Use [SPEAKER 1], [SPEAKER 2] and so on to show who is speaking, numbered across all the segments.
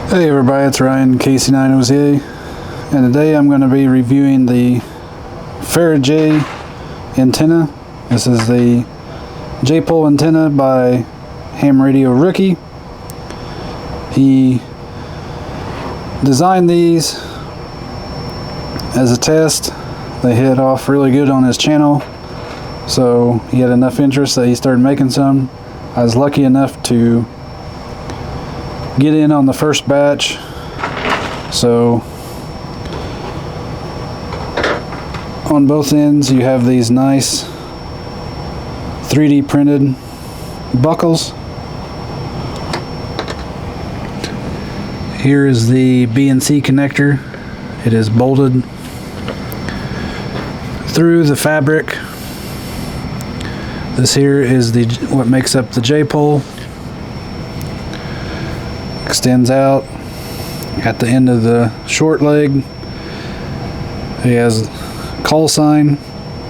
[SPEAKER 1] Hey everybody, it's Ryan, KC9OZA, and today I'm going to be reviewing the Fara-J Antenna. This is the J-pole antenna by Hamradio Rookie. He designed these as a test. They hit off really good on his channel, so he had enough interest that he started making some. I was lucky enough to get in on the first batch, so on both ends you have these nice 3D printed buckles. Here is the BNC connector. It is bolted through the fabric. This here is what makes up the J-pole. Extends out at the end of the short leg. He has call sign.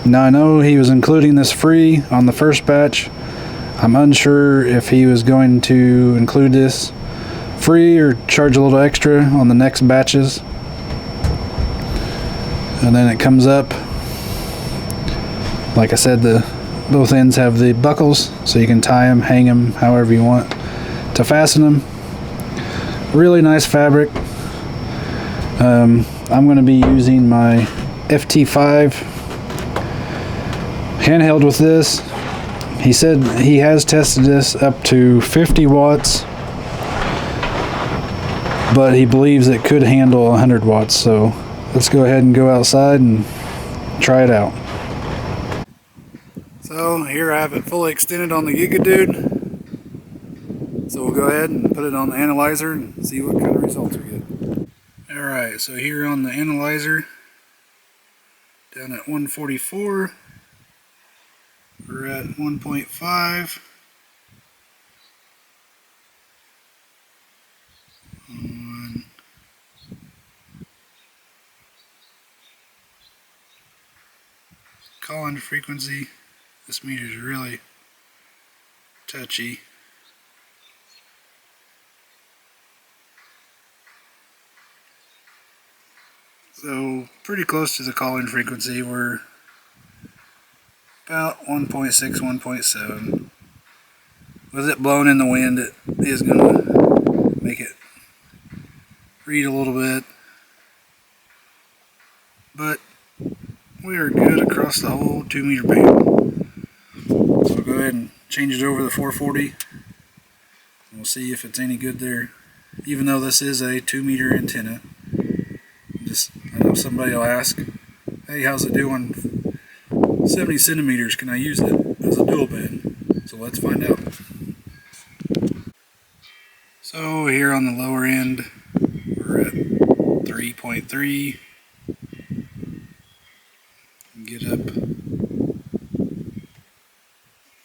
[SPEAKER 1] Now I know he was including this free on the first batch. I'm unsure if he was going to include this free or charge a little extra on the next batches. And then it comes up. Like I said, both ends have the buckles, so you can tie them, hang them, however you want to fasten them. Really nice fabric. I'm going to be using my FT5 handheld with this. He said he has tested this up to 50 watts, but he believes it could handle 100 watts. So let's go ahead and go outside and try it out. So here I have it fully extended on the Giga Dude. So we'll go ahead and put it on the analyzer and see what kind of results we get. Alright, so here on the analyzer, down at 144, we're at 1.5. On call-in frequency, this meter is really touchy. So pretty close to the call-in frequency. We're about 1.6, 1.7. With it blowing in the wind, it is going to make it read a little bit. But we are good across the whole 2 meter band. So we'll go ahead and change it over to 440. And we'll see if it's any good there. Even though this is a 2 meter antenna. I know somebody will ask, hey, how's it doing? 70 centimeters, can I use it as a dual band? So let's find out. So here on the lower end, we're at 3.3. Get up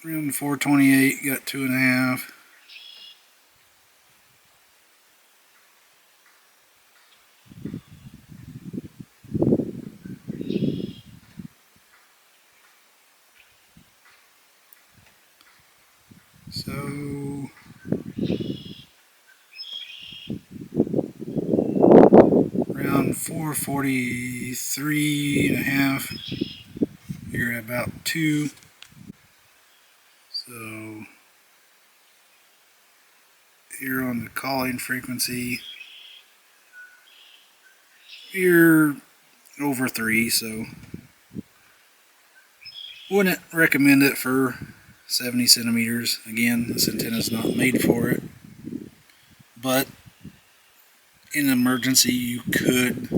[SPEAKER 1] around 428, got 2.5. So around 443.5. You're at about 2. So here on the calling frequency, you're over 3. So wouldn't recommend it for 70 centimeters. Again, this antenna is not made for it, but in an emergency you could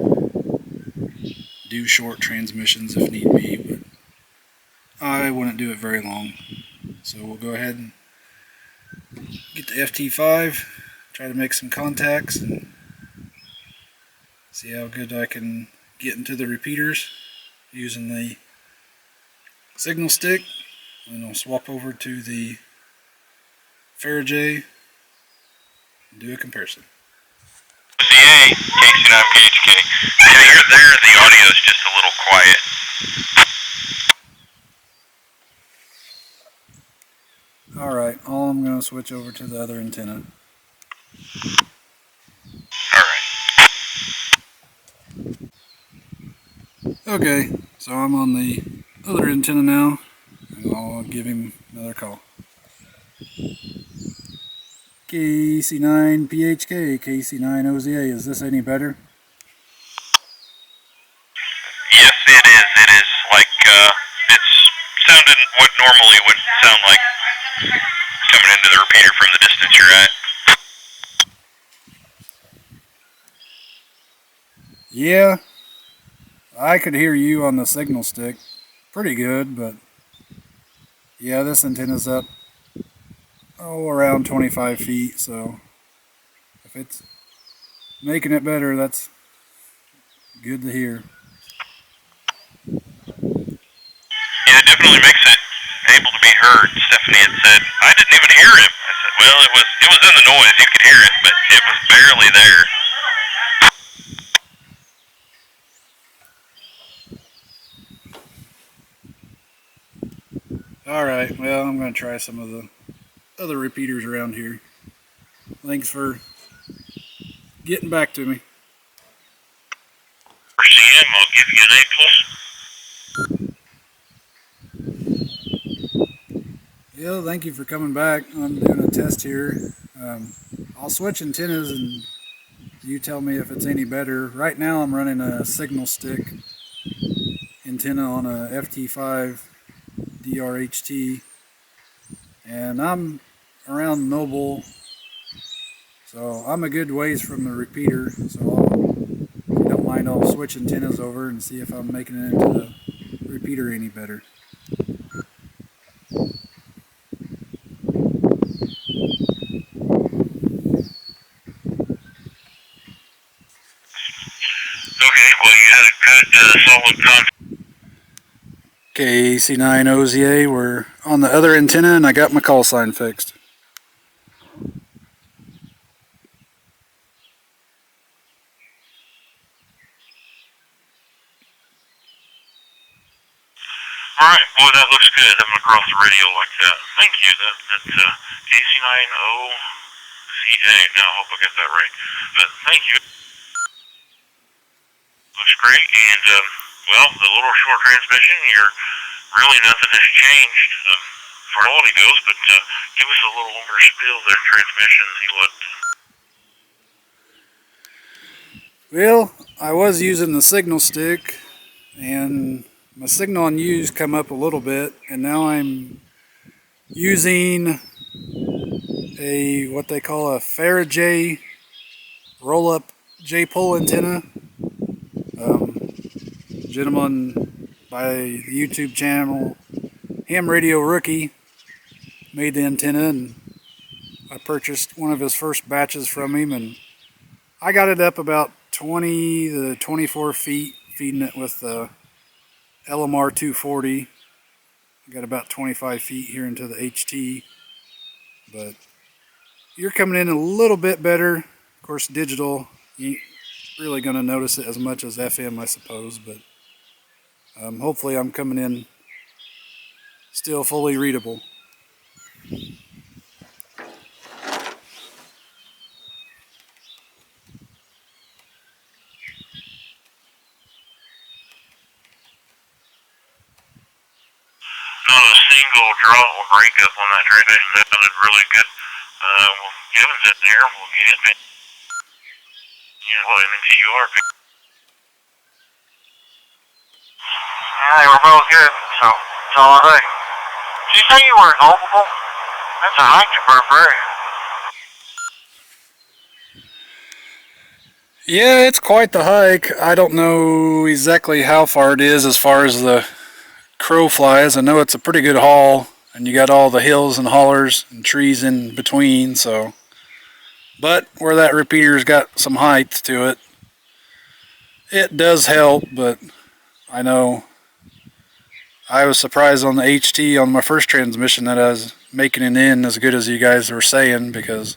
[SPEAKER 1] do short transmissions if need be, but I wouldn't do it very long. So we'll go ahead and get the FT5, try to make some contacts and see how good I can get into the repeaters using the signal stick. And I'll swap over to the Fara-J and do a comparison.
[SPEAKER 2] CA, KC9PHK. Yeah, you're there, the audio is just a little quiet.
[SPEAKER 1] Alright, I'm going to switch over to the other antenna. Okay, so I'm on the other antenna now, and I'll give him another call. KC9PHK, KC9OZA, is this any better?
[SPEAKER 2] Yes, it is. It is like it's sounding what normally would sound like coming into the repeater from the distance you're at.
[SPEAKER 1] Yeah, I could hear you on the signal stick pretty good, but yeah, this antenna's up around 25 feet, so if it's making it better, that's good to hear.
[SPEAKER 2] Yeah, it definitely makes it able to be heard. Stephanie had said, I didn't even hear him. I said, well, it was in the noise. You could hear it, but it was barely there.
[SPEAKER 1] Alright, well, I'm going to try some of the other repeaters around here. Thanks for getting back to me.
[SPEAKER 2] For CM, I'll give you an A plus.
[SPEAKER 1] Yeah, thank you for coming back. I'm doing a test here. I'll switch antennas and you tell me if it's any better. Right now I'm running a signal stick antenna on a FT5 DRHT, and I'm around Noble, so I'm a good ways from the repeater. So if you don't mind, I'll switch antennas over and see if I'm making it into the repeater any better.
[SPEAKER 2] Okay, well, you had a good, solid contact.
[SPEAKER 1] KC9OZA, we're on the other antenna and I got my call sign fixed.
[SPEAKER 2] Alright, boy, that looks good, having across the radio like that. Thank you. That's KC9OZA. Now, I hope I got that right. But thank you. Looks great, and, well, the little short transmission, really nothing has changed for quality goes, but give us a little more spiel there, transmission, see what...
[SPEAKER 1] Well, I was using the signal stick, and my signal on use come up a little bit, and now I'm using what they call a Fara-J roll-up J-pole antenna. Gentleman by the YouTube channel Hamradio Rookie made the antenna, and I purchased one of his first batches from him, and I got it up about 20 to 24 feet, feeding it with the LMR 240. I got about 25 feet here into the HT, but you're coming in a little bit better. Of course, digital, you ain't really going to notice it as much as FM, I suppose, but hopefully I'm coming in still fully readable.
[SPEAKER 2] Not a single drop or breakup on that transmission. That sounded really good. Well, Kevin's in there. We'll get him in. And then TUR. They were both good, so that's all I say. Did you say you were culpable? That's a hike to Burn Prairie.
[SPEAKER 1] Yeah, it's quite the hike. I don't know exactly how far it is as far as the crow flies. I know it's a pretty good haul, and you got all the hills and hollers and trees in between, so. But where that repeater's got some height to it, it does help, but I know I was surprised on the HT on my first transmission that I was making it in as good as you guys were saying, because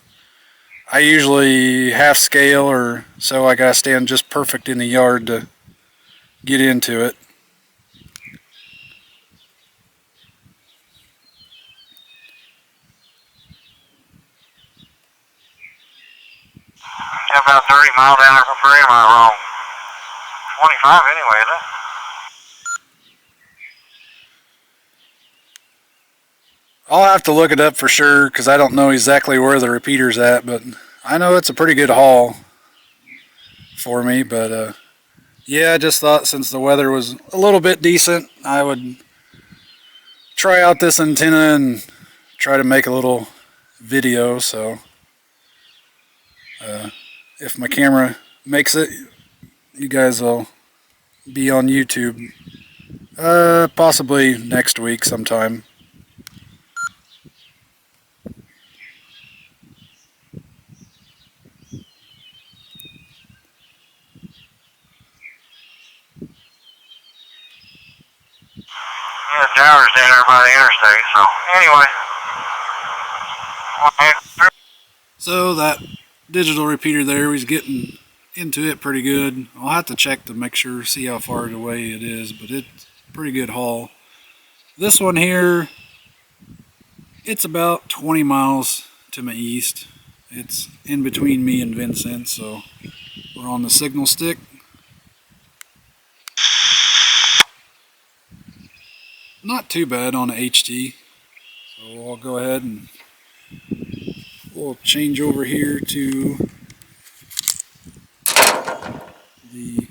[SPEAKER 1] I usually half scale or so I gotta stand just perfect in the yard to get into it.
[SPEAKER 2] About 30 miles down from Prairie, am I wrong? 25 anyway, isn't it?
[SPEAKER 1] I'll have to look it up for sure because I don't know exactly where the repeater's at, but I know it's a pretty good haul for me. But yeah, I just thought since the weather was a little bit decent, I would try out this antenna and try to make a little video. So if my camera makes it, you guys will be on YouTube possibly next week sometime.
[SPEAKER 2] Yeah, the tower's down there by the interstate, so anyway.
[SPEAKER 1] So that digital repeater there, he's getting into it pretty good. I'll have to check to make sure, see how far away it is, but it's a pretty good haul. This one here, it's about 20 miles to my east. It's in between me and Vincent, so we're on the signal stick. Not too bad on a HT. So I'll go ahead and we'll change over here to the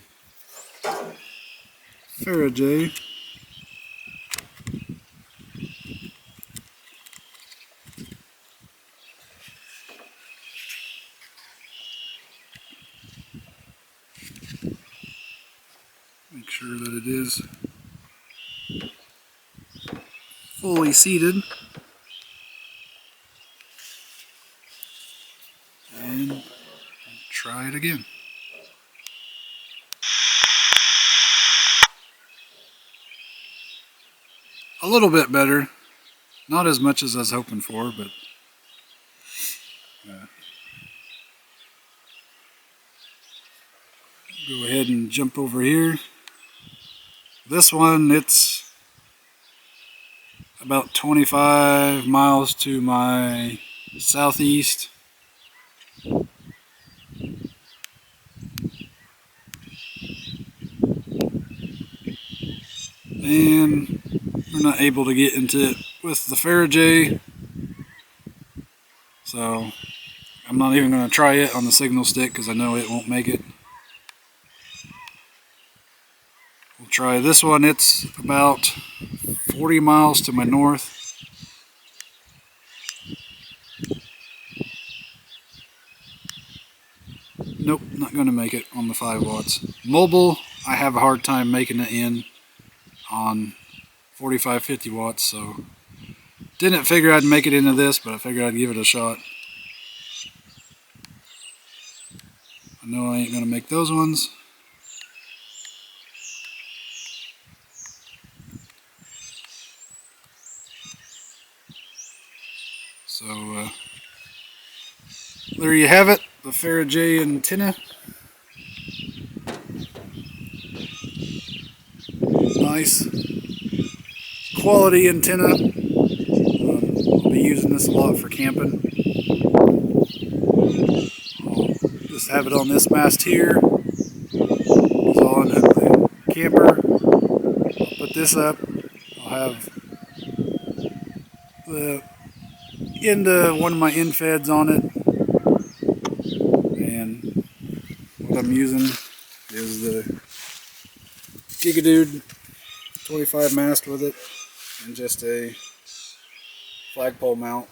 [SPEAKER 1] Fara-J. Make sure that it is fully seated. And try it again. A little bit better. Not as much as I was hoping for, but go ahead and jump over here. This one, it's about 25 miles to my southeast. And we're not able to get into it with the Fara-J, so I'm not even going to try it on the signal stick because I know it won't make it. We'll try this one. It's about 40 miles to my north. Nope, not going to make it on the 5 watts. Mobile, I have a hard time making it in on 45, 50 watts, so didn't figure I'd make it into this, but I figured I'd give it a shot. I know I ain't going to make those ones. So there you have it, the Fara-J antenna. Nice quality antenna. I'll be using this a lot for camping. I'll just have it on this mast here. It's all unhook the camper. I'll put this up. I'll have the end of one of my end feds on it. And what I'm using is the Gigadude 25 mast with it and just a flagpole mount.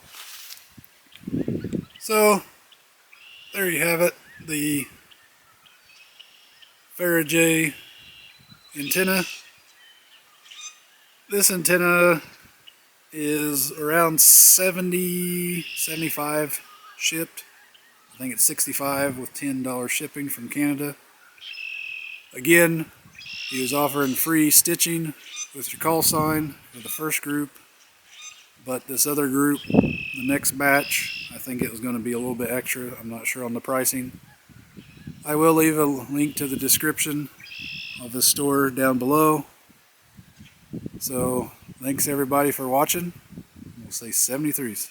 [SPEAKER 1] So there you have it, the Fara-J antenna. This antenna is around 70, 75 shipped. I think it's 65 with $10 shipping from Canada. Again, he was offering free stitching with your call sign for the first group, but this other group, the next batch, I think it was going to be a little bit extra. I'm not sure on the pricing. I will leave a link to the description of the store down below. So thanks everybody for watching. We'll say 73s.